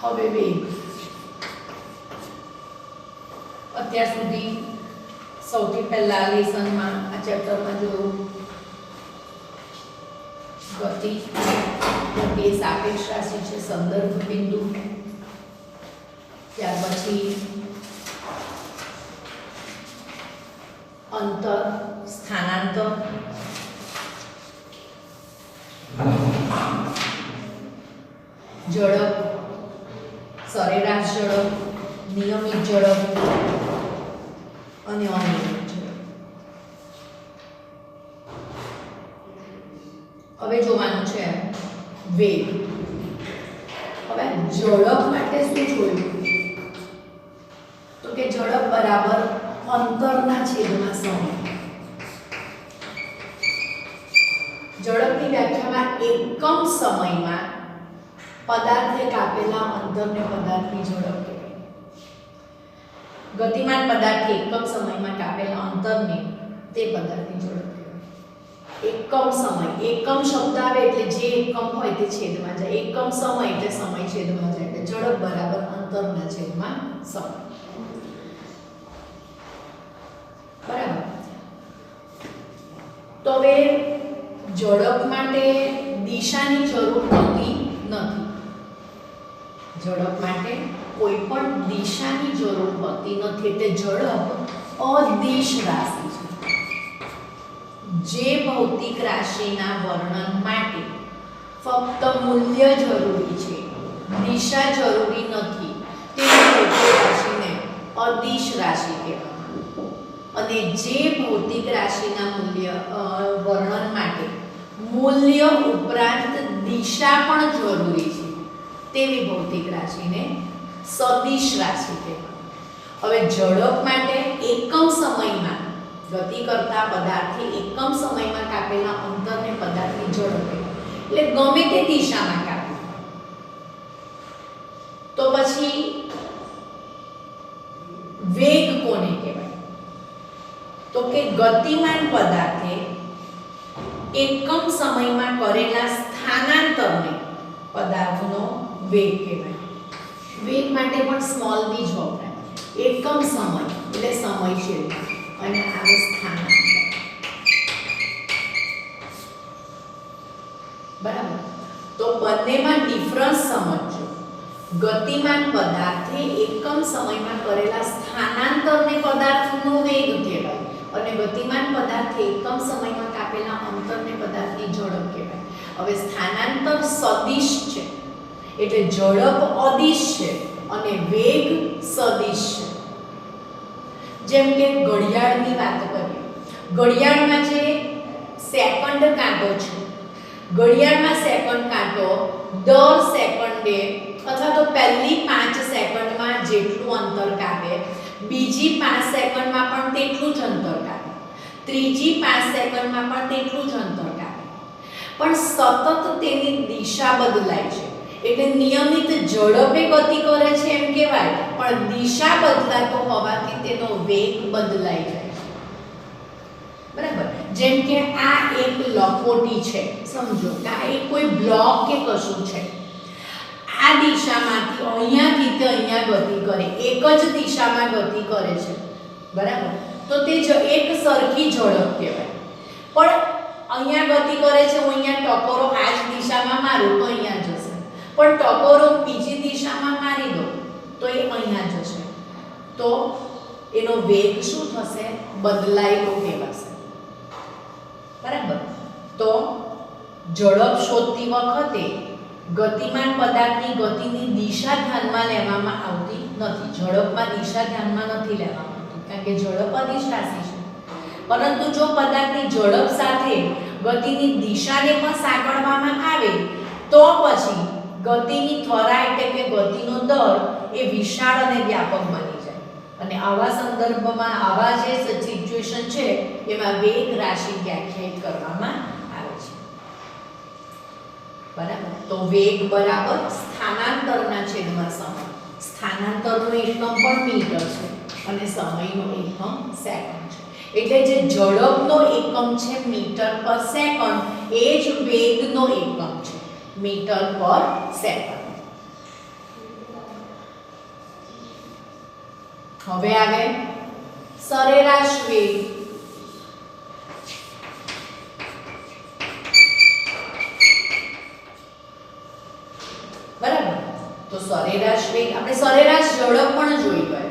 હવે વેગ અત્યાર સુધી સૌથી પહેલા લેસનમાં આ ચેપ્ટરમાં જોયું ગતિ એ સાપેક્ષ રાશિ છે, સંદર્ભ બિંદુ, ત્યાર પછી અંતર, સ્થાનાંતર, ઝડપ, સરેરાશ ઝડપ, નિયમિત ઝડપ અને અનિયમિત ઝડપ. હવે જોવાનું છે વેગ. હવે ઝડપ માટે શું જોયું? તો કે ઝડપ બરાબર અંતરના છેદમાં સમય. ઝડપની વ્યાખ્યામાં એકમ સમયમાં પદાર્થે કાપેલા અંતરને પદાર્થની ઝડપ કહેવાય. ગતિમાન પદાર્થે એકમ સમયમાં કાપેલા અંતરને તે પદાર્થની ઝડપ કહેવાય. એકમ સમય, એકમ શબ્દ આવે એટલે જે એકમ હોય તે છેદમાં જાય. એકમ સમય એટલે સમય છેદમાં જાય એટલે ઝડપ બરાબર અંતરના છેદમાં સમય. બરાબર. તો હવે ઝડપ માટે દિશાની જરૂર હોતી નથી. ઝડપ માટે કોઈ પણ દિશાની જરૂર હોતી નથી એટલે ઝડપ અદિશ રાશિ છે. જે ભૌતિક રાશિના વર્ણન માટે ફક્ત મૂલ્ય જરૂરી છે, દિશા જરૂરી નથી, તે ભૌતિક રાશિને અદિશ રાશિ કહેવામાં. અને જે ભૌતિક રાશિના વર્ણન માટે મૂલ્ય ઉપરાંત દિશા પણ જરૂરી છે તેવી ભૌતિક રાશિને સદિશ રાશિ કહેવાય. હવે ઝડપ માટે એકમ સમયમાં ગતિ કરતા પદાર્થે એકમ સમયમાં કાપેલા અંતરને પદાર્થની ઝડપ કહેવાય. એટલે ગમે તે દિશામાં કાપે. તો પછી વેગ કોને કહેવાય? તો કે ગતિમાન પદાર્થે એકમ સમયમાં કરેલા સ્થાનાંતરને પદાર્થનો વેગ કહેવાય. વેગ માટે પણ સ્મોલ v જ વપરાય. એકમ સમય એટલે સમય છે અને આવે સ્થાનાંતર. બરાબર. તો બંનેમાં ડિફરન્સ સમજો. ગતિમાન પદાર્થે એકમ સમયમાં કરેલા સ્થાનાંતરને પદાર્થનો વેગ કહેવાય અને ગતિમાન પદાર્થે એકમ સમયમાં કાપેલા અંતરને પદાર્થની ઝડપ કહેવાય. હવે સ્થાનાંતર સદિશ છે એટલે ઝડપ અદિશ છે અને વેગ સદિશ છે. જેમ કે ઘડિયાળની વાત કરીએ. ઘડિયાળમાં જે સેકન્ડ કાંટો છે, ઘડિયાળમાં સેકન્ડ કાંટો દર સેકન્ડે અથવા તો પહેલી 5 સેકન્ડમાં જેટલું અંતર કાપે, બીજી 5 સેકન્ડમાં પણ તેટલું જ અંતર કાપે, ત્રીજી 5 સેકન્ડમાં પણ તેટલું જ અંતર કાપે. પણ સતત તેની દિશા બદલાય છે એટલે નિયમિત ઝડપે ગતિ કરે છે એમ કહેવાય, પણ દિશા બદલાતો હોવાથી તેનો વેગ બદલાઈ જાય છે. બરાબર. જેમ કે આ એક લખોટી છે, સમજો કે આ એક કોઈ બ્લોક કે કશું છે. આ દિશામાંથી અહીંયાથી તે અહીંયા ગતિ કરે, એક જ દિશામાં ગતિ કરે છે. બરાબર. તો તે એક સરખી ઝડપ કહેવાય. પણ અહીંયા ગતિ કરે છે, હું અહીંયા ટકોરો આ જ દિશામાં મારું તો અહીંયા જશે, પણ ટકોરો બીજી દિશામાં મારી દો તો એ અહીંયા જશે. તો એનો વેગ શું થશે? બદલાયેલો કહેવાશે. બરાબર. તો ઝડપ શોધતી વખતે ગતિમાન પદાર્થની ગતિની દિશા ધ્યાનમાં લેવામાં આવતી નથી. ઝડપમાં દિશા ધ્યાનમાં નથી લેવામાં આવતી કારણ કે ઝડપ અદિશ રાશિ છે. પરંતુ જો પદાર્થની ઝડપ સાથે ગતિની દિશાને પણ સાંકળવામાં આવે તો પછી ગતિની ત્વરા એટલે કે ગતિનો દર એ વિશાળ અને વ્યાપક બની જાય. અને આવા સંદર્ભમાં આવા જે સિચ્યુએશન છે એમાં વેગ રાશિ વ્યાખ્યાયિત કરવામાં આવે છે. બરાબર. તો વેગ બરાબર સ્થાનાંતરના છેદમાં સમય. સ્થાનાંતરનો એકમ પણ મીટર છે અને સમયનો એકમ સેકન્ડ છે. એટલે જે ઝડપનો એકમ છે મીટર પર સેકન્ડ, એ જ વેગનો એકમ છે મીટર પર સેકન્ડ. હવે આવે સરેરાશ વેગ. બરાબર, તો સરેરાશ વેગ આપણે સરેરાશ ઝડપ પણ જોઈ ગયા.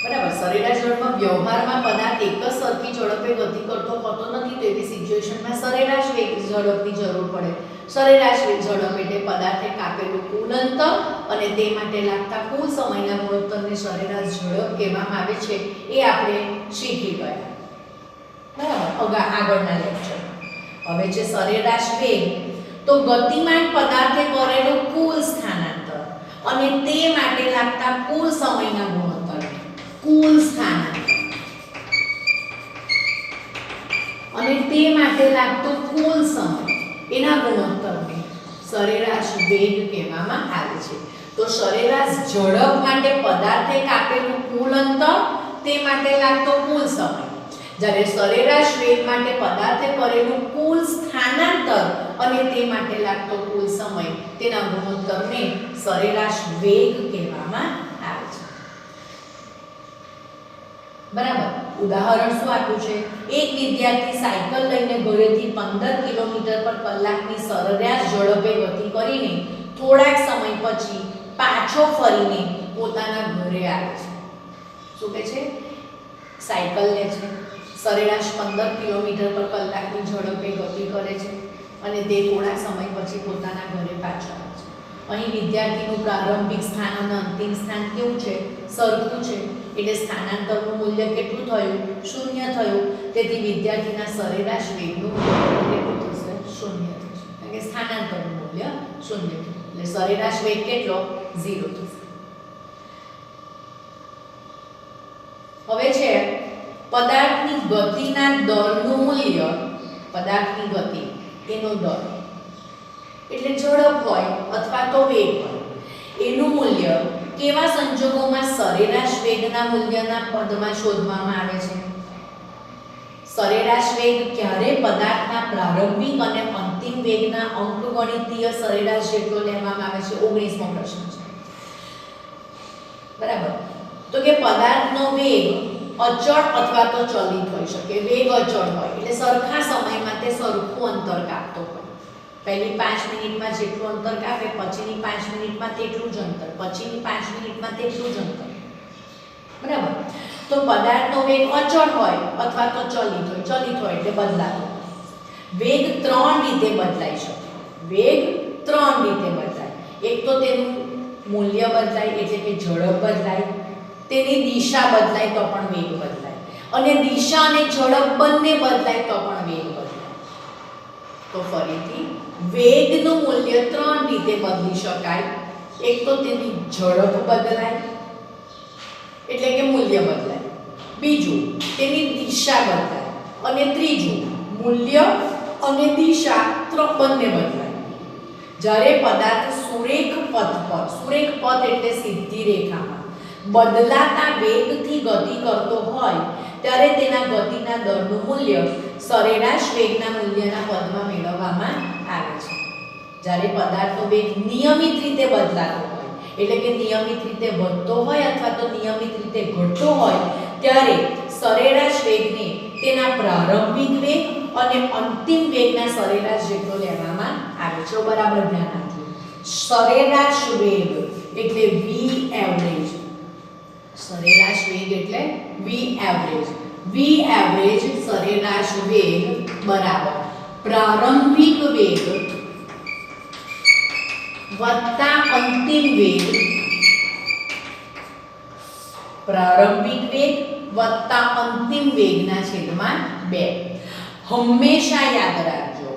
બરાબર, સરેરાશ ઝડપમાં વ્યવહારમાં પદાર્થ એક જ સરખી ઝડપે ગતિ કરતો હોતો નથી, તો એવી સિચ્યુએશનમાં સરેરાશ વેગ ઝડપની જરૂર પડે. સરેરાશ વેગ ઝડપ એટલે પદાર્થે કાપેલું કુલ અંતર અને તે માટે લાગતા કુલ સમયના ગુણોત્તરને સરેરાશ ઝડપ કહેવામાં આવે છે. એ આપણે શીખી ગયા. બરાબર, આગળના લેક્ચરમાં હવે છે સરેરાશ વેગ. તો ગતિમાન પદાર્થે કરેલું કુલ સ્થાનાંતર અને તે માટે લાગતા કુલ સમયના ગુણોત્તર. કુલ સ્થાનાંતર અને તે માટે લાગતો કુલ સમય, એના ગુણોત્તરને સરેરાશ વેગ કહેવામાં આવે છે. તો સરેરાશ ઝડપ માટે પદાર્થે કાપેલું કુલ અંતર, તે માટે લાગતો કુલ સમય, જ્યારે સરેરાશ વેગ માટે પદાર્થે કરેલું કુલ સ્થાનાંતર અને તે માટે લાગતો કુલ સમય, તેના ગુણોત્તરને સરેરાશ વેગ કહેવામાં આવે છે. બરાબર, ઉદાહરણ શું આપ્યું છે? એક વિદ્યાર્થી સાયકલ લઈને ઘરેથી 15 કિલોમીટર પર કલાકની સરેરાશ ઝડપે ગતિ કરીને થોડાક સમય પછી પાછો ફરીને પોતાના ઘરે આવે છે. શું કહે છે? સાયકલ લે છે, સરેરાશ 15 કિલોમીટર પર કલાકની ઝડપે ગતિ કરે છે અને તે થોડા સમય પછી પોતાના ઘરે પાછો આવે છે. અહીં વિદ્યાર્થીનું પ્રારંભિક સ્થાન અને અંતિમ સ્થાન કેવું છે? સરખું છે. એટલે સ્થાનાંતરનું મૂલ્ય કેટલું થયું? 0 થયું. તેથી વિદ્યાર્થીના સરેરાશ વેગનું મૂલ્ય કેટલું થશે? 0 થશે. કારણ કે સ્થાનાંતરનું મૂલ્ય 0 થયું. એટલે સરેરાશ વેગ કેટલો? 0 થશે. હવે છે પદાર્થની ગતિના દરનું મૂલ્ય. પદાર્થની ગતિ એનો દર એટલે ઝડપ હોય અથવા તો વેગ હોય, એનું મૂલ્ય કેવા સંજોગોમાં સરેરાશ વેગના મૂલ્યના પદમાં શોધવામાં આવે છે? સરેરાશ વેગ ક્યારે પદાર્થના પ્રારંભિક અને અંતિમ વેગના અંકગણિતીય સરેરાશ જેટલો લેવામાં આવે છે? 19મો પ્રશ્ન છે. બરાબર, તો કે પદાર્થનો વેગ અચળ અથવા તો ચલિત હોઈ શકે. વેગ અચળ હોય એટલે સરખા સમયમાં તે સરખું અંતર કાપતો હોય. પહેલી 5 મિનિટમાં જેટલું અંતર કાપે, પછીની 5 મિનિટમાં તેટલું જ અંતર, પછીની 5 મિનિટમાં તેટલું જ અંતર. બરાબર, તો પદાર્થનો વેગ અચળ હોય અથવા તો ચલિત હોય. ચલિત હોય એટલે બદલાતો. વેગ 3 રીતે બદલાઈ શકે. વેગ 3 રીતે બદલાય. એક તો તેનું મૂલ્ય બદલાય એટલે કે ઝડપ બદલાય, તેની દિશા બદલાય તો પણ વેગ બદલાય, અને દિશા અને ઝડપ બંને બદલાય તો પણ વેગ બદલાય. તો ફરીથી વેગનું મૂલ્ય 3 રીતે બદલી શકાય. એક તો તેની ઝડપ બદલાય એટલે કે મૂલ્ય બદલાય, બીજું તેની દિશા બદલાય, અને ત્રીજું મૂલ્ય અને દિશા બંને બદલાય. જ્યારે પદાર્થ સુરેખ પથ પર, સુરેખ પથ એટલે સીધી રેખામાં બદલાતા વેગથી ગતિ કરતો હોય ત્યારે તેના ગતિના દરનું મૂલ્ય સરેરાશ વેગના મૂલ્યના પદમાં મેળવવામાં આવે છે. જ્યારે પદાર્થનો વેગ નિયમિત રીતે બદલાતો હોય એટલે કે નિયમિત રીતે વધતો હોય અથવા તો નિયમિત રીતે ઘટતો હોય ત્યારે સરેરાશ વેગને તેના પ્રારંભિક વેગ અને અંતિમ વેગના સરેરાશ જેટલો લેવામાં આવે છે. બરાબર ધ્યાન આપજો. સરેરાશ વેગ એટલે v એવરેજ. સરેરાશ વેગ એટલે v એવરેજ. v એવરેજ સરેરાશ વેગ બરાબર પ્રારંભિક વેગ વત્તા અંતિમ વેગ. પ્રારંભિક વેગ વત્તા અંતિમ વેગના છેદમાં 2. હંમેશા યાદ રાખજો,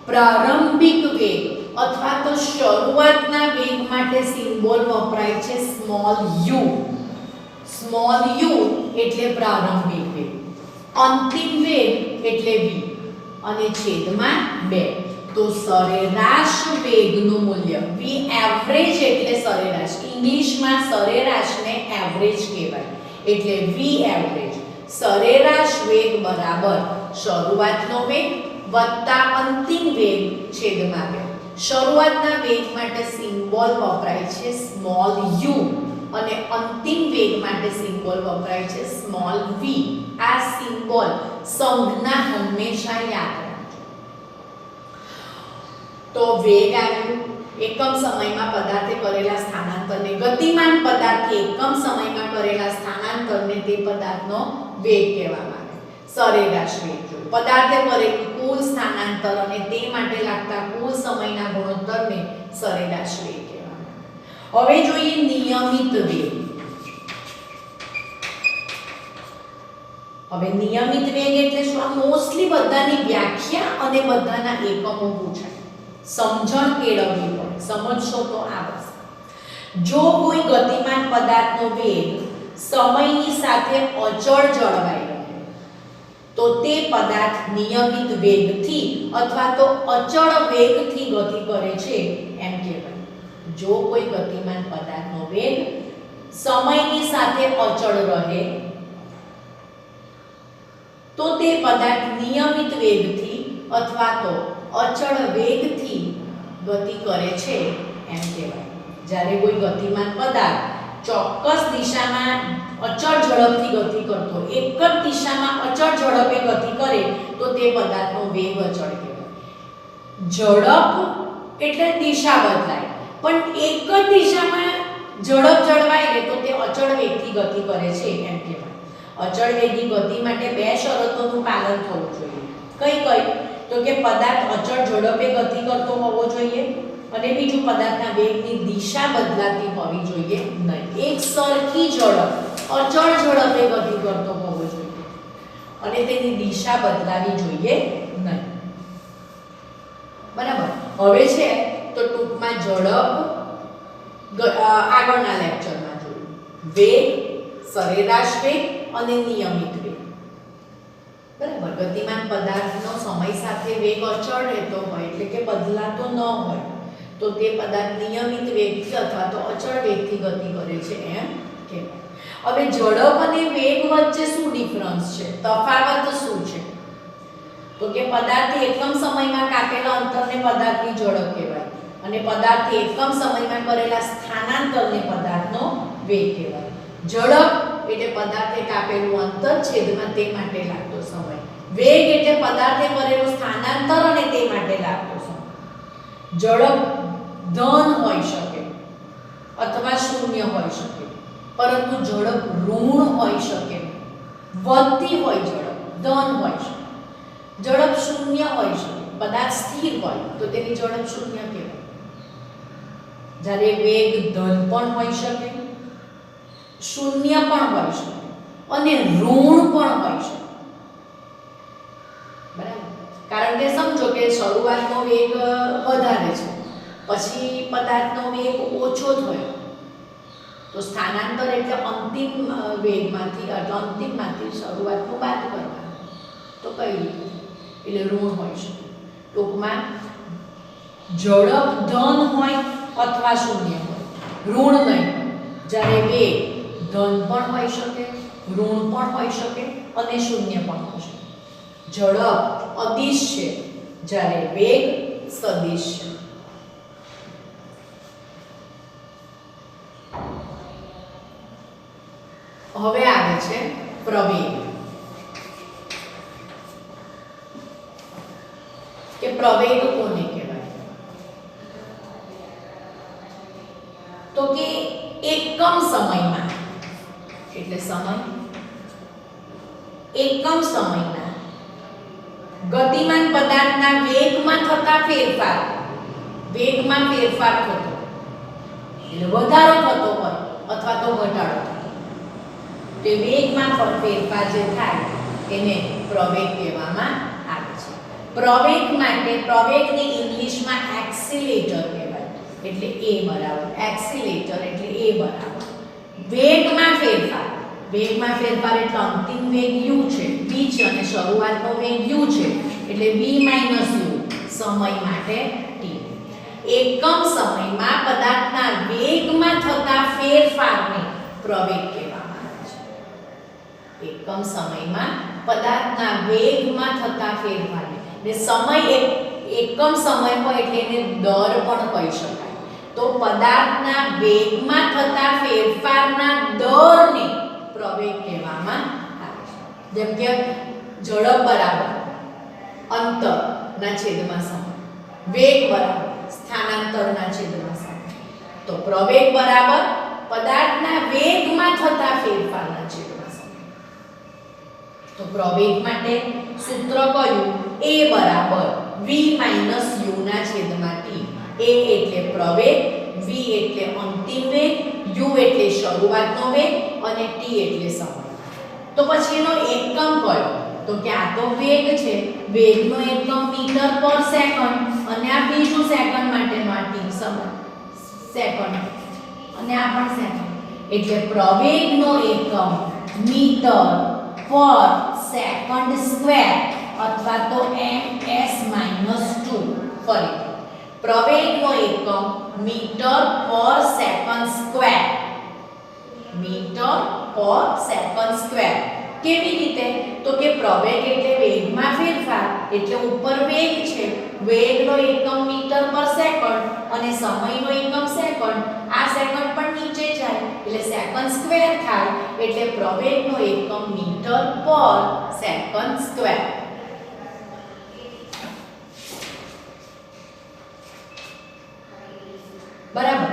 પ્રારંભિક વેગ અથવા તો શરૂઆતના વેગ માટે સિમ્બોલ વપરાય છે સ્મોલ u. સ્મોલ u એટલે પ્રારંભિક વેગ, અંતિમ વેગ એટલે v અને છેદમાં 2. તો સરેરાશ વેગનું મૂલ્ય v એવરેજ એટલે સરેરાશ. ઇંગ્લિશમાં સરેરાશને એવરેજ કહેવાય. એટલે v એવરેજ સરેરાશ વેગ બરાબર શરૂઆતનો વેગ વત્તા અંતિમ વેગ છેદમાં 2. શરૂઆતના વેગ માટે સિમ્બોલ વપરાય છે સ્મોલ u અને અંતિમ વેગ માટે સિમ્બોલ વપરાય છે સ્મોલ v. આ સિમ્બોલ સંજ્ઞા હંમેશા યાદ રાખજો. તો વેગ આવ્યું, એકમ સમયમાં પદાર્થે કરેલા સ્થાનાંતરને, ગતિમાન પદાર્થે એકમ સમયમાં કરેલા સ્થાનાંતરને તે પદાર્થનો વેગ કહેવામાં આવે. સરેરાશ વેગ જો પદાર્થે કરેલું કુલ સ્થાનાંતર અને તે માટે લાગતા કુલ સમયના ગુણોત્તરને સરેરાશ વેગ કહેવામાં આવે. હવે જોઈએ નિયમિત વેગ. હવે નિયમિત વેગ એટલે શું? મોસ્ટલી બધાની વ્યાખ્યા અને બધાના એકમો પૂછાય, સમજણ કેળવવી પડે. સમજશો તો આ વસ્તુ. જો કોઈ ગતિમાન પદાર્થનો વેગ સમયની સાથે અચળ જળવાઈ રહે તો તે પદાર્થ નિયમિત વેગથી અથવા તો અચળ વેગથી ગતિ કરે છે એમ કહેવાય. જો કોઈ ગતિમાન પદાર્થનો વેગ સમયની સાથે અચળ રહે તો તે પદાર્થ નિયમિત વેગથી અથવા તો અચળ વેગથી ગતિ કરે છે એમ કહેવાય. જ્યારે કોઈ ગતિમાન પદાર્થ ચોક્કસ દિશામાં અચળ ઝડપથી ગતિ કરતો, એક જ દિશામાં અચળ ઝડપે ગતિ કરે તો તે પદાર્થનો વેગ અચળ કહેવાય. ઝડપ એટલે દિશા બદલાય, પણ એક જ દિશામાં ઝડપ જળવાય રહે તો તે અચળ વેગથી ગતિ કરે છે એમ કહેવાય. અચળ વેગી ગતિ માટે બે શરતોનું પાલન થવું જોઈએ. કઈ કઈ? તો કે પદાર્થ અચળ ઝડપે ગતિ કરતો હોવો જોઈએ અને બીજું પદાર્થના વેગની દિશા બદલાતી હોવી જોઈએ નહીં. એક સરખી ઝડપ અચળ ઝડપે ગતિ કરતો હોવો જોઈએ અને તેની દિશા બદલાવી જોઈએ નહીં. બરાબર. હવે છે તો ટૂંકમાં ઝડપ આગળના લેક્ચરમાં જોયું. વેગ, સરેરાશ વેગ અને નિયમિત વેગ. બરાબર. ગતિમાન પદાર્થનો સમય સાથે વેગ અચળ રહેતો હોય એટલે કે બદલાતો ન હોય તો તે પદાર્થ નિયમિત વેગથી અથવા તો અચળ વેગથી ગતિ કરે છે એમ કહેવાય. હવે ઝડપ અને વેગ વચ્ચે શું ડિફરન્સ છે? તફાવત શું છે? તો કે પદાર્થે એકમ સમયમાં કાપેલા અંતરને પદાર્થની ઝડપ કહેવાય અને પદાર્થે એકમ સમયમાં કરેલા સ્થાનાંતરને પદાર્થનો વેગ કહેવાય. ઝડપ એટલે પદાર્થે કાપેલું અંતર છેદમાં તે માટે લાગતો સમય. વેગ એટલે પદાર્થે કરેલું સ્થાનાંતર અને તે માટે લાગતો સમય. ઝડપ ધન હોઈ શકે અથવા શૂન્ય હોઈ શકે, પરંતુ ઝડપ ઋણ હોઈ શકે, વધતી હોય ઝડપ, ધન હોઈ શકે. ઝડપ શૂન્ય હોઈ શકે, પદાર્થ સ્થિર હોય તો તેની ઝડપ શૂન્ય કહેવાય. જ્યારે વેગ ધન પણ હોઈ શકે, શૂન્ય પણ હોઈ શકે અને ઋણ પણ હોઈ શકે. બરાબર. કારણ કે સમજો કે શરૂઆતનો વેગ વધારે છે, પછી પદાર્થનો વેગ ઓછો થયો તો સ્થાનાંતર એટલે અંતિમ વેગમાંથી અથવા અંતિમમાંથી શરૂઆતનું બાદ કરવાનું. તો કઈ રીતે? એટલે ઋણ હોઈ શકે. ટૂંકમાં ઝડપ ધન હોય અથવા શૂન્ય હોય, ઋણ નહીં. જ્યારે વેગ ધન પણ હોઈ શકે, ઋણ પણ હોઈ શકે અને શૂન્ય પણ હોઈ શકે. ઝડપ અદિશ છે જ્યારે વેગ સદિશ છે. હવે આવે છે પ્રવેગ. કે પ્રવેગ કોને કહેવાય? તો કે એકમ સમયમાં એટલે સમય, એકમ સમયના ગતિમાન પદાર્થના વેગમાં થતા ફેરફાર, વેગમાં ફેરફાર થતો એટલે વધારો થતો હોય અથવા તો ઘટાડો થતો, તે વેગમાં ફેરફાર જે થાય એને પ્રવેગ કહેવામાં આવે છે. પ્રવેગ માટે પ્રવેગને ઇંગ્લિશમાં એક્સિલેટર કહેવાય. એટલે a બરાબર એક્સિલેટર એટલે a બરાબર વેગમાં ફેરફાર. વેગમાં ફેરફાર એટલે અંતિમ વેગ u છે, v છે અને શરૂઆતનો વેગ u છે એટલે v - u સમય માટે t. એકમ સમયમાં પદાર્થના વેગમાં થતા ફેરફારને પ્રવેગ કહેવામાં આવે છે. એકમ સમયમાં પદાર્થના વેગમાં થતા ફેરફારને, ને સમય એકમ સમય હોય એટલે એને દર પણ કહી શકાય. તો પદાર્થના વેગમાં થતા ફેરફારના દરને પ્રવેગ કહેવામાં આવે છે. જેમ કે ઝડપ બરાબર અંતરના છેદમાં સમય, વેગ બરાબર સ્થાનાંતરના છેદમાં સમય. તો પ્રવેગ બરાબર પદાર્થના વેગમાં થતા ફેરફારના છેદમાં સમય. તો પ્રવેગ માટે સૂત્ર કયું? a બરાબર v - u ના છેદમાં t. a એટલે પ્રવેગ, v એટલે અંતિમ વેગ, u એટલે શરૂઆતનો વેગ અને t એટલે સમય. તો પછી એનો એકમ કયો? તો કે આ તો વેગ છે, વેગનો એકમ મીટર પર સેકન્ડ અને આ બીજું સેકન્ડ માટેનો આ t સમય સેકન્ડ અને આ પણ સેકન્ડ. એટલે પ્રવેગનો એકમ મીટર પર સેકન્ડ સ્ક્વેર અથવા તો ms-2. ફરી પ્રવેગનો એકમ મીટર પર સેકન્ડ સ્ક્વેર, મીટર પર સેકન્ડ સ્ક્વેર. કેવી રીતે? તો કે પ્રવેગ એટલે વેગમાં ફેરફાર, એટલે ઉપર વેગ છે, વેગનો એકમ મીટર પર સેકન્ડ અને સમયનો એકમ સેકન્ડ. આ સેકન્ડ પણ નીચે જાય એટલે સેકન્ડ સ્ક્વેર થાય, એટલે પ્રવેગનો એકમ મીટર પર સેકન્ડ સ્ક્વેર. બરાબર.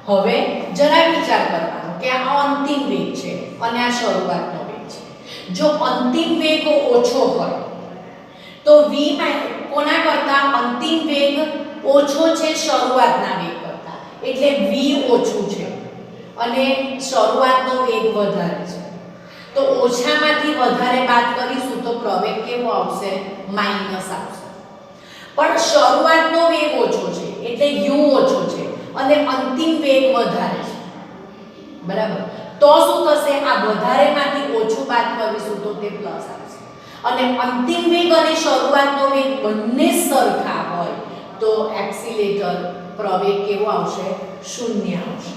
હવે જરા વિચાર કરવાનો કે આ અંતિમ વેગ છે અને આ શરૂઆતનો વેગ છે. જો અંતિમ વેગ ઓછો હોય તો v કોના કરતા અંતિમ વેગ ઓછો છે શરૂઆતના વેગ કરતા, એટલે v ઓછું છે અને શરૂઆતનો વેગ વધારે છે. તો ઓછામાંથી વધારે બાદ કરીશું તો પ્રવેગ કેવો આવશે? માઈનસ આવશે. પણ શરૂઆતનો વેગ ઓછો છે એટલે u ઓછો છે અને અંતિમ વેગ વધારે છે. બરાબર. તો શું થશે? આ વધારેમાંથી ઓછું બાદ કરીશું તો તે પ્લસ આવશે. અને અંતિમ વેગ અને શરૂઆતનો વેગ બંને સરખા હોય તો એક્સિલેટર પ્રવેગ કેવો આવશે? 0 આવશે.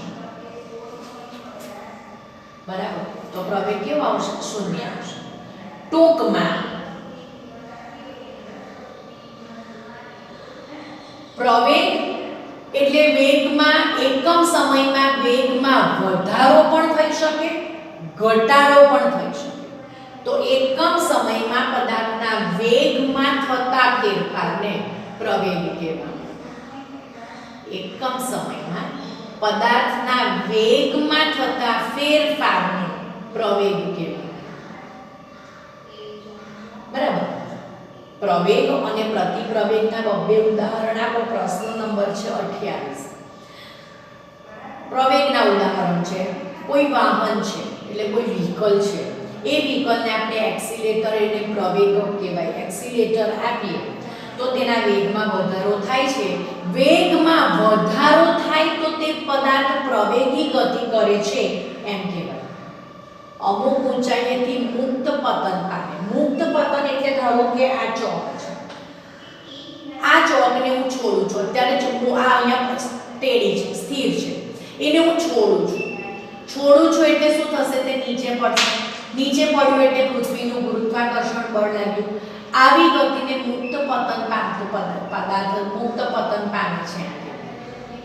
બરાબર. તો પ્રવેગ કેવો આવશે? 0 આવશે. ટૂંકમાં પ્રવેગ એટલે વેગમાં એકમ સમયમાં વેગમાં વધારો પણ થઈ શકે, ઘટાડો પણ થઈ શકે. તો એકમ સમયમાં પદાર્થના વેગમાં થતા ફેરફારને પ્રવેગ કહેવામાં આવે. એકમ સમયમાં પદાર્થના વેગમાં થતા ફેરફારને પ્રવેગ કહેવામાં આવે. બરાબર. પ્રવેગ અને પ્રતિપ્રવેગના બે ઉદાહરણ આપો. પ્રશ્ન નંબર છે 28. પ્રવેગના ઉદાહરણ છે કોઈ વાહન છે એટલે કોઈ વ્હીકલ છે, એ વ્હીકલને આપણે એક્સિલેટર એટલે પ્રવેગ કહેવાય. એક્સિલેટર આપીએ તો તેના વેગમાં વધારો થાય છે. વેગમાં વધારો થાય તો તે પદાર્થ પ્રવેગી ગતિ કરે છે એમ કહેવાય. અમુક ઊંચાઈએથી મુક્ત પતન પામે. મુક્ત પતન એટલે ધારો કે આ ચોક છે, આ ચોકને હું છોડું છું. અત્યારે હું આ અહીંયા ટેડી છે, સ્થિર છે, એને હું છોડું છું એટલે શું થશે? તે નીચે પડશે. નીચે પડ્યું એટલે પૃથ્વીનું ગુરુત્વાકર્ષણ બળ લાગ્યું. આવી ગતિને મુક્ત પતન પામતું પદાર્થ મુક્ત પતન પામે છે.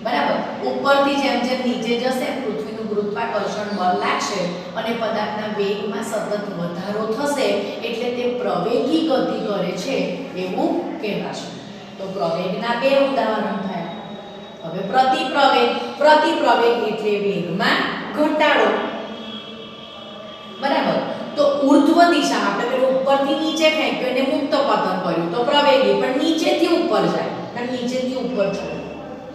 બરાબર. ઉપરથી જેમ જેમ નીચે જશે પૃથ્વીનું ગુરુત્વાકર્ષણ બળ લાગશે અને પદાર્થના વેગમાં સતત વધારો થશે એટલે તે પ્રવેગી ગતિ કરે છે એવું કહેવાશે. તો પ્રવેગના બે ઉદાહરણ થયા. હવે પ્રતિપ્રવેગ એટલે વેગમાં ઘટાડો. બરાબર. તો ઉર્ધ્વ દિશામાં આપણે પેલું ઉપરથી નીચે ફેંક્યું એને મુક્ત પતન કર્યું તો પ્રવેગી, પણ નીચેથી ઉપર જાય અને નીચેથી ઉપર છોડ્યું.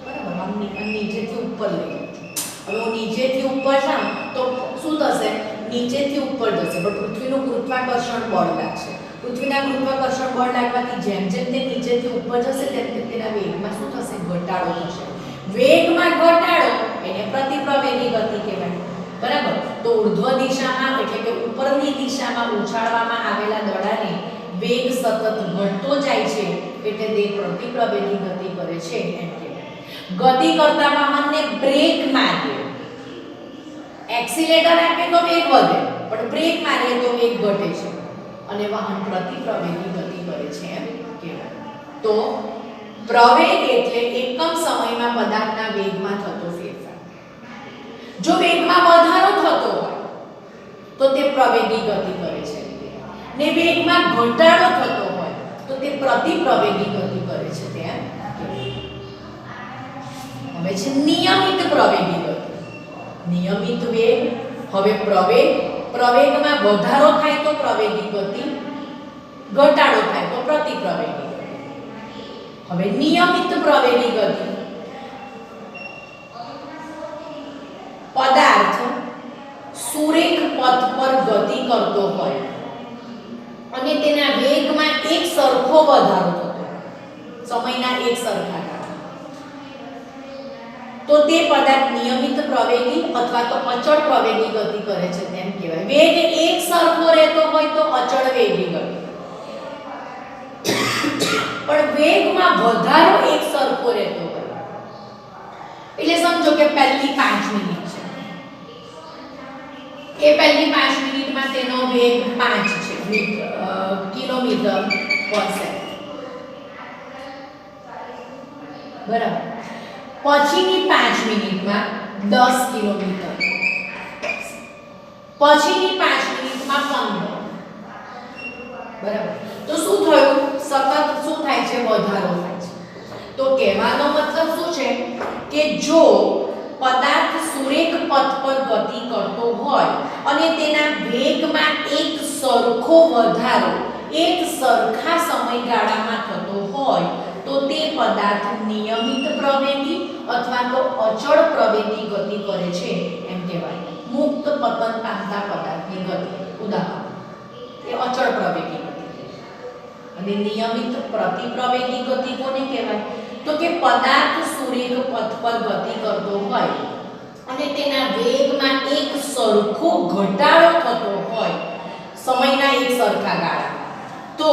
બરાબર. આમ નીચેથી ઉપર લઈ જાઉં છું. હવે હું નીચેથી ઉપર જાઉં તો શું થશે? નીચેથી ઉપર જશે પણ પૃથ્વીનું ગુરુત્વાકર્ષણ બળ લાગશે. પૃથ્વીના ગુરુત્વાકર્ષણ બળ લાગવાથી જેમ જેમ તે નીચેથી ઉપર જશે તેમ તેમ તેના વેગમાં શું થશે? ઘટાડો થશે. વેગમાં ઘટાડો એને પ્રતિપ્રવેગી ગતિ કહેવાય. બરાબર. તો ઉર્ધ્વ દિશામાં એટલે કે ઉપરની દિશામાં ઉછાળવામાં આવેલા દડાને વેગ સતત ઘટતો જાય છે એટલે તે પ્રતિપ્રવેગી ગતિ કરે છે એમ કહેવાય. ગતિ કરતા વાહનને બ્રેક મારીએ, એક્સિલેટર આપે તો વેગ વધે, પણ બ્રેક મારીએ તો વેગ ઘટે છે અને વાહન પ્રતિપ્રવેગી ગતિ કરે છે એમ કહેવાય. તો પ્રવેગ એટલે એકમ સમયમાં પદાર્થના વેગમાં થતો ફેરફાર. જો વેગમાં વધારો થતો હોય તો તે પ્રવેગી ગતિ કરે છે ને વેગમાં ઘટાડો થતો હોય તો તે પ્રતિપ્રવેગી ગતિ કરે છે. તેમ હવે છે નિયમિત પ્રવેગી ગતિ. નિયમિત વેગ, હવે પ્રવેગમાં વધારો થાય તો પ્રવેગી ગતિ, ઘટાડો થાય તો પ્રતિપ્રવેગી ગતિ. હવે નિયમિત પ્રવેગી ગતિ પદાર્થ સુરેખ પથ પર ગતિ કરતો હોય અને તેના વેગમાં એક સરખો વધારો થતો હોય, સમયના એક સરખા ગાળામાં, તો તે પદાર્થ નિયમિત પ્રવેગી અથવા તો અચળ પ્રવેગી ગતિ કરે છે તેમ કહેવાય. વેગ એક સરખો રહેતો હોય તો અચળ વેગી ગતિ, પણ વેગમાં વધારો એક સરખો રહેતો હોય એટલે સમજો કે પહેલી 5 મિનિટ છે, એ પહેલી 5 મિનિટમાં તેનો વેગ 5 છે કિલોમીટર પર સેકન્ડ, બરાબર. પછીની 5 મિનિટમાં 10 કિલોમીટર, પછીની 5 મિનિટમાં 15, બરાબર. તો શું થયું? સતત શું થાય છે? વધારો થાય છે. તો કહેવાનો મતલબ શું છે કે જો પદાર્થ સુરેખ પથ પર ગતિ કરતો હોય અને તેના વેગમાં એક સરખો વધારો એક સરખા સમયગાળામાં થતો હોય તો તે પદાર્થ નિયમિત પ્રવેગી અથવા તો અચળ પ્રવેગી ગતિ કરે છે એમ કહેવાય. મુક્ત પતન પામતા પદાર્થની ગતિ, ઉદાહરણ, એ અચળ પ્રવેગી ગતિ. અને નિયમિત પ્રતિપ્રવેગી ગતિ કોને કહેવાય? તો કે પદાર્થ સુરેખ પથ પર ગતિ કરતો હોય અને તેના વેગમાં એક સરખો ઘટાડો થતો હોય સમયના એક સરખા ગાળામાં, તો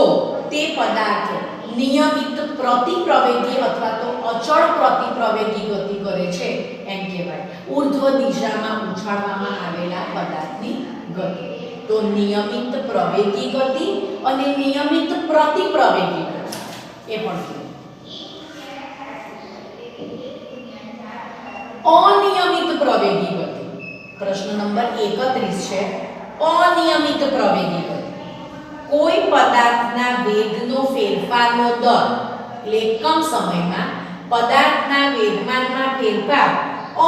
તે પદાર્થ નિયમિત પ્રતિપ્રવેગી અથવા તો અચળ પ્રતિપ્રવેગી ગતિ કરે છે એમ કહેવાય. ઉર્ધ્વ દિશામાં ઉછાળવામાં આવેલા પદાર્થની ગતિ. તો નિયમિત પ્રવેગી ગતિ અને નિયમિત પ્રતિપ્રવેગી ગતિ એ પણ. અનિયમિત પ્રવેગી ગતિ, પ્રશ્ન નંબર 31 છે. અનિયમિત પ્રવેગી ગતિ કોઈ પદાર્થના વેગનો ફેરફારનો દર એટલે એકમ સમયમાં પદાર્થના વેગમાનમાં ફેરફાર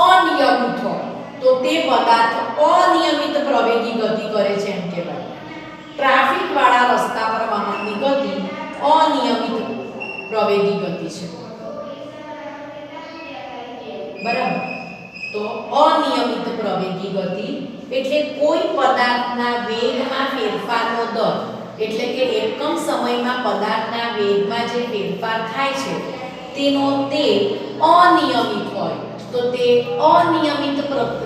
અનિયમિત હોય તો તે પદાર્થ અનિયમિત પ્રવેગી ગતિ કરે છે એમ કહેવાય. ટ્રાફિક વાળા રસ્તા પર વાહનની ગતિ અનિયમિત પ્રવેગી ગતિ છે, બરાબર. તો અનિયમિત પ્રવેગી ગતિ એટલે કોઈ પદાર્થના વેગમાં ફેરફારનો દર એટલે કે એકમ સમયમાં પદાર્થના વેગમાં જે ફેરફાર થાય છે તેનો તે અનિયમિત હોય તો તે અનિયમિત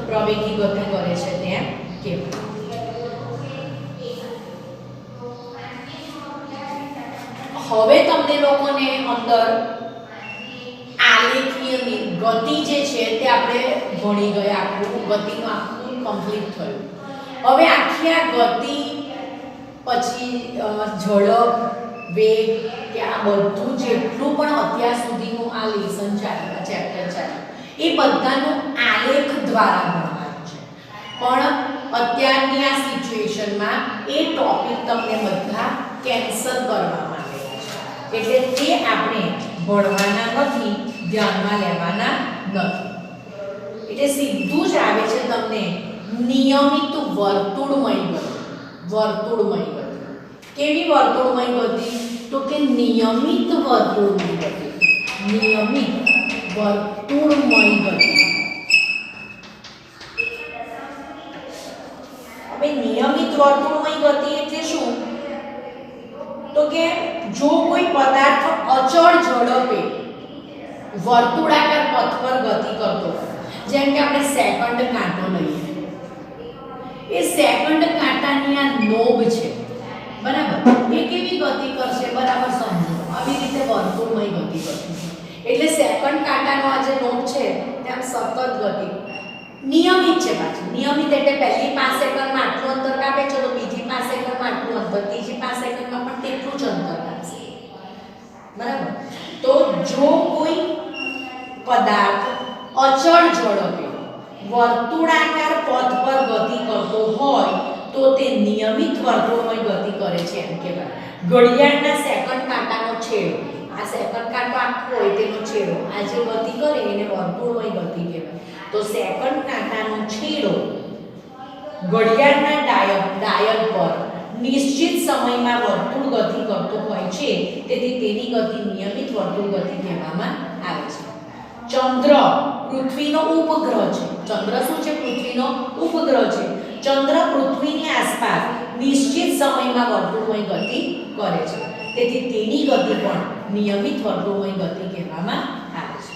પ્રવેગી ગતિ કરે છે તેમ કહેવાય. હવે તમને લોકોને અંદર આલેખીય ગતિ જે છે તે આપણે ભણી ગયા, આખું ગતિનું આખું કમ્પ્લીટ થયું. હવે આખી આ ગતિ પછી ઝડપ, વેગ કે આ બધું જેટલું પણ અત્યાર સુધીનું આ લેસન ચાલ્યું, ચેપ્ટર ચાલ્યું, એ બધાનું આલેખ દ્વારા ભણવાનું છે. પણ અત્યારની આ સિચ્યુએશનમાં એ ટોપિક તમને બધા કેન્સલ કરવામાં આવેલા છે એટલે તે આપણે ભણવાના નથી, ધ્યાનમાં લેવાના નથી. એટલે સીધું જ આવે છે તમને નિયમિત વર્તુળમય ગતિ. વર્તુળમય ગતિ કેવી વર્તુળમય ગતિ? તો કે નિયમિત વર્તુળમય ગતિ. નિયમિત વર્તુળમય ગતિ. હવે નિયમિત વર્તુળમય ગતિ એટલે શું? તો કે જો કોઈ પદાર્થ અચળ ઝડપે વર્તુળાકાર પથ પર ગતિ કરતો હોય, જેમ કે આપણે સેકન્ડ કાંટો લઈએ, એ સેકન્ડ કાંટાની આ નોબ છે, બરાબર, એ કેવી ગતિ કરશે? બરાબર સમજો, આવી રીતે વર્તુળમય ગતિ કરશે. એટલે સેકન્ડ કાંટાનો આ જે નોબ છે તે આમ સતત ગતિ નિયમિત છે. પાછું નિયમિત એટલે પહેલી 5 સેકન્ડમાં આટલું અંતર કાપે છે તો બીજી 5 સેકન્ડમાં આટલું અંતર, ત્રીજી 5 સેકન્ડમાં પણ તેટલું જ અંતર કાપશે, બરાબર. તો જો કોઈ પદાર્થ અચળ ઝડપે વર્તુળાકાર પથ પર ગતિ કરતો હોય તો તે નિયમિત વર્તુળમય ગતિ કરે છે એમ કહેવાય. ઘડિયાળના સેકન્ડ કાંટાનો છેડો, આ સેકન્ડ કાંટો આખો હોય તેનો છેડો આ જે ગતિ કરે એને વર્તુળમય ગતિ કહેવાય. તો સેકન્ડ કાંટાનો છેડો ઘડિયાળના ડાયલ પર નિશ્ચિત સમયમાં વર્તુળ ગતિ કરતો હોય છે, તેથી તેની ગતિ નિયમિત વર્તુળ ગતિ કહેવામાં આવે છે. ચંદ્ર પૃથ્વીનો ઉપગ્રહ છે. ચંદ્ર શું છે? પૃથ્વીનો ઉપગ્રહ છે. ચંદ્ર પૃથ્વીની આસપાસ નિશ્ચિત સમયમાં વર્તુળમય ગતિ કરે છે, તેથી તેની ગતિ પણ નિયમિત વર્તુળમય ગતિ કહેવામાં આવે છે.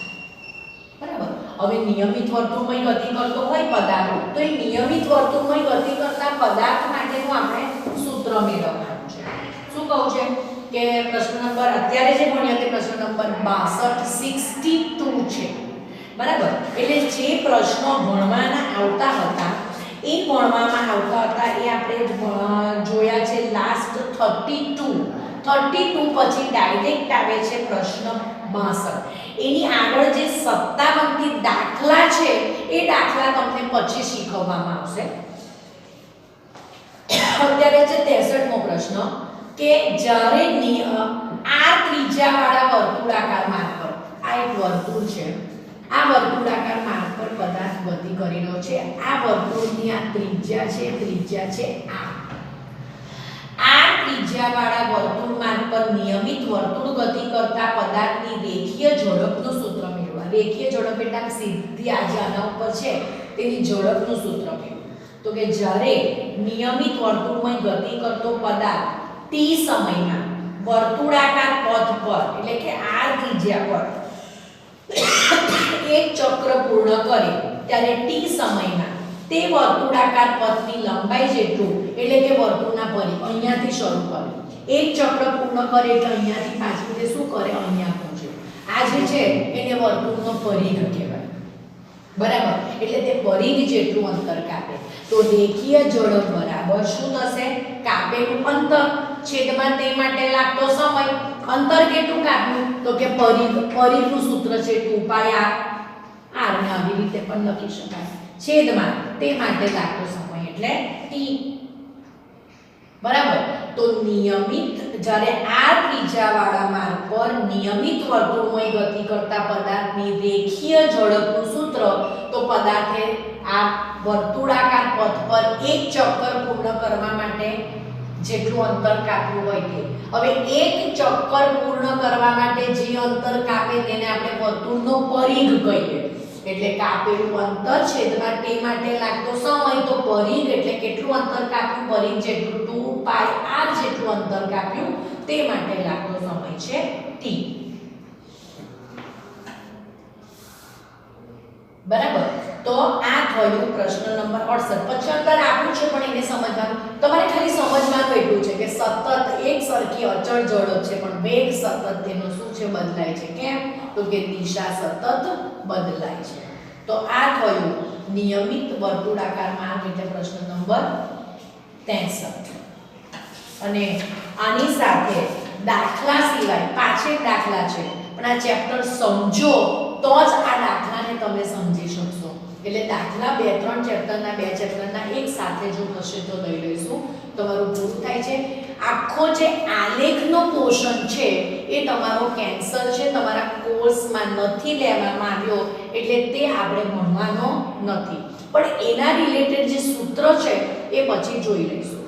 બરાબર. હવે નિયમિત વર્તુળમય ગતિ કરતો હોય પદાર્થ, તો એ નિયમિત વર્તુળમય ગતિ કરતા પદાર્થ માટેનું આપણે સૂત્ર મેળવવાનું છે. શું કહું છે કે પ્રશ્ન નંબર અત્યારે જે ભણ્યો તે પ્રશ્ન નંબર 62 છે. બરાબર. એટલે જે પ્રશ્નો ભણવાના આવતા હતા એ ભણવામાં આવતા હતા એ આપણે જોયા છે લાસ્ટ 32 પછી ડાયરેક્ટ આવે છે પ્રશ્ન 62. એની આગળ જે 57 થી દાખલા છે એ દાખલા તમને પછી શીખવવામાં આવશે. અત્યારે છે 63મો પ્રશ્ન કે જ્યારે આ ત્રિજ્યાવાળા વર્તુળાકાર માર્ગ પર, આ એક વર્તુળ છે, આ વર્તુળાકાર માર્ગ પર પદાર્થ ગતિ કરી રહ્યો છે. આ વર્તુળની આ ત્રિજ્યા છે આ ત્રિજ્યાવાળા વર્તુળ માર્ગ પર નિયમિત વર્તુળ ગતિ કરતા પદાર્થની રેખીય ઝડપનું સૂત્ર મેળવવા. રેખીય ઝડપ એટલે સીધી આ જે આના ઉપર છે તેની ઝડપનું સૂત્ર મેળવવું. તો કે જ્યારે નિયમિત વર્તુળમય ગતિ કરતો પદાર્થ t સમયમાં વર્તુળાકાર પથ પર એટલે કે r ત્રિજ્યા પર એક ચક્ર પૂર્ણ કરે ત્યારે t સમયમાં તે વર્તુળાકાર પથની લંબાઈ જેટલું એટલે કે વર્તુળના પરિઘ અહીંયાથી શરૂ કરે. એક ચક્ર પૂર્ણ કરે એટલે અહીંયાથી પાછું તે શું કરે? અહીંયા પહોંચે. આ જે છે એને વર્તુળનો પરિઘ કહેવાય. બરાબર. એટલે તે પરિઘ જેટલું અંતર કાપે તો રેખીય ઝડપ બરાબર શું થશે? કાપેલું અંતર છેદમાં તે માટે લાગતો સમય. અંતર કેટલું કાપ્યું? તો કે પરિઘનું સૂત્ર છે 2πr. ને આવી રીતે પણ લખી શકાય. છેદમાં તે માટે લાગતો સમય એટલે t. બરાબર. તો નિયમિત જ્યારે આ ત્રિજ્યાવાળા માર્ગ પર નિયમિત વર્તુળમય ગતિ કરતા પદાર્થની રેખીય ઝડપનું સૂત્ર, તો પદાર્થે આ વર્તુળાકાર પથ પર એક ચક્કર પૂર્ણ કરવા માટે જેટલું અંતર કાપ્યું હોય તે. હવે એક ચક્કર પૂર્ણ કરવા માટે જે અંતર કાપે તેને આપણે વર્તુળનો પરિઘ કહીએ. એટલે કાપેલું અંતર છેદમાં તે માટે લાગતો સમય, તો પરિઘ એટલે કેટલું અંતર કાપ્યું? પરિઘ જેટલું 2πr જેટલું અંતર કાપ્યું તે માટે લાગતો સમય છે t. બરાબર. તો આ થયું પ્રશ્ન નંબર 68. પછી અંતર આપ્યું છે પણ એને સમજવાનું, તમારે ખાલી સમજવાનું એટલું છે કે સતત એક સરખી અચળ ઝડપ છે પણ વેગ સતત તેનો શું છે? બદલાય છે. કેમ? તો કે દિશા સતત બદલાય છે. તો આ થયું નિયમિત વર્તુળાકાર માર્ગ એટલે પ્રશ્ન નંબર 63. અને આની સાથે દાખલા સિવાય પાછળ દાખલા છે પણ આ ચેપ્ટર સમજો તો જ આ દાખલાને તમે સમજી શકશો. એટલે દાખલા 2-3 ચેપ્ટરના 2 ચેપ્ટરના એક સાથે જો હશે તો લઈ લઈશું, તમારું પૂરું થાય છે. આખો જે આલેખનો પોર્શન છે એ તમારો કેન્સલ છે, તમારા કોર્સમાં નથી લેવામાં આવ્યો એટલે તે આપણે ભણવાનો નથી, પણ એના રિલેટેડ જે સૂત્ર છે એ પછી જોઈ લઈશું.